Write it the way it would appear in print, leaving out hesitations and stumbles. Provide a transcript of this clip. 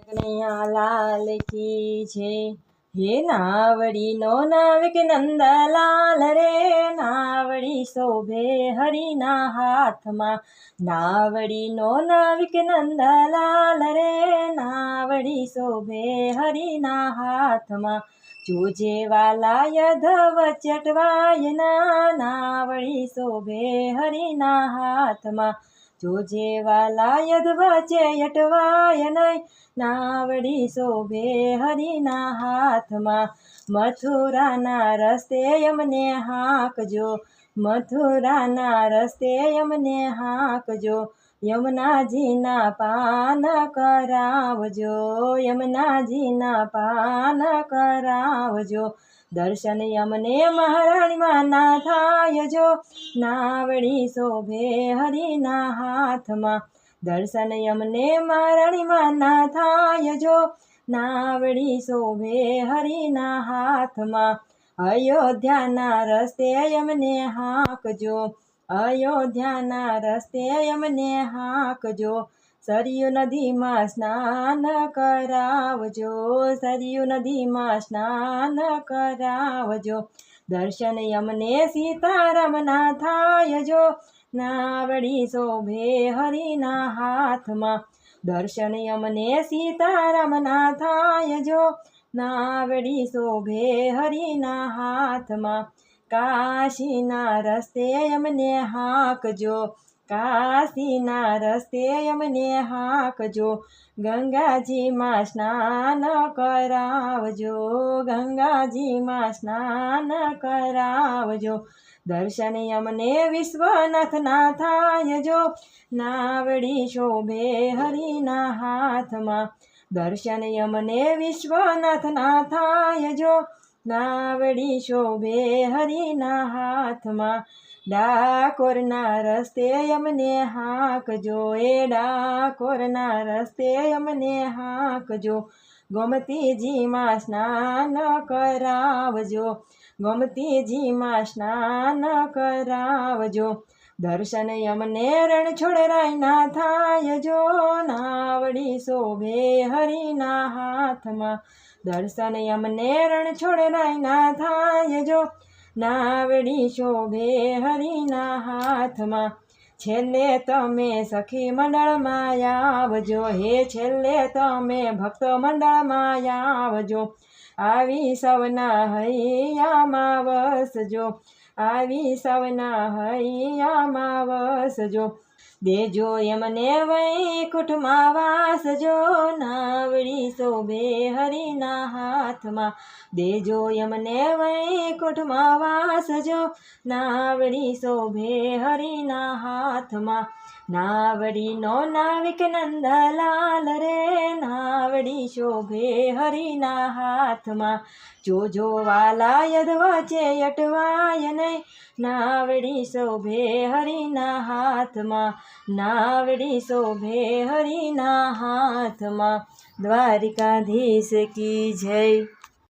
કનૈયા લાલ કી છે। હે નાવડીનો નાવિક નંદલાલ રે, નાવડી શોભે હરિના હાથમાં। નાવડીનો નાવિક નંદલાલ રે, નાવડી શોભે હરિના હાથમાં। જોજે વાલા યધવ ચટવાયના, નાવડી શોભે હરિના હાથમાં। જોજે વાલા યધવ ચેયટવાય નહીં, નાવડી શોભે હરિના હાથમાં। મથુરાના રસ્તે અમને હાંકજો, મથુરાના રસ્તે અમને હાંકજો। યમુનાજીના પાન કરાવજો, યમુનાજીના પાન કરાવજો। દર્શન અમને મહારાણીમાના થાય જો, નાવડી શોભે હરિના હાથમાં। દર્શન અમને મહારાણીમાના થાય જો, નાવડી શોભે હરિના હાથમાં। અયોધ્યાના રસ્તે અમને હાંકજો, અયોધ્યાના રસ્તે અમને હાંકજો। સરયુ નદીમાં સ્નાન કરાવજો, સરયુ નદીમાં સ્નાન કરાવજો। દર્શન અમને સીતારામના થાય જો, નાવડી શોભે હરિના હાથમાં। દર્શન અમને સીતારામના થાય જો, નાવડી શોભે હરિના હાથમાં। કાશીના રસ્તે અમને હાંકજો, કાશીના રસ્તે અમને હાંકજો। ગંગાજીમાં સ્નાન કરાવજો, ગંગાજીમાં સ્નાન કરાવજો। દર્શન અમને વિશ્વનાથના થાય જો, નાવડી શોભે હરિના હાથમાં। દર્શન અમને વિશ્વનાથના થાય જો, નાવડી શોભે હરિના હાથમાં। ડાકોરના રસ્તે અમને હાંકજો, એ ડાકોરના રસ્તે અમને હાંકજો। ગોમતીજીમાં સ્નાન કરાવજો, ગોમતીજીમાં સ્નાન કરાવજો। દર્શન અમને રણછોડરાયના થાય જો, નાવડી શોભે હરિના હાથમાં। દર્શન અમને રણછોડરાયના થાય જો, નાવડી શોભે હરિના હાથમાં। છેલ્લે તમે સખી મંડળમાં આવજો, હે છેલ્લે તમે ભક્ત મંડળમાં આવજો। આવી સૌના હૈયામાં વસજો, આવી સૌના હૈયામાં વસજો। દેજો એમને વૈકુંઠમાં વાસજો, નાવડી શોભે હરિના હાથમાં। દેજો એમને વૈકુંઠમાં વાસજો, નાવડી શોભે હરિના હાથમાં। નાવડીનો નાવિક નંદલાલ રે, નાવડી શોભે હરિના હાથમાં। જોજો વાલા યધવ ચેયટવાય નહીં, નાવડી શોભે હરિના હાથમાં। નાવડી શોભે હરિના હાથમાં। દ્વારિકાધીશ કી જય।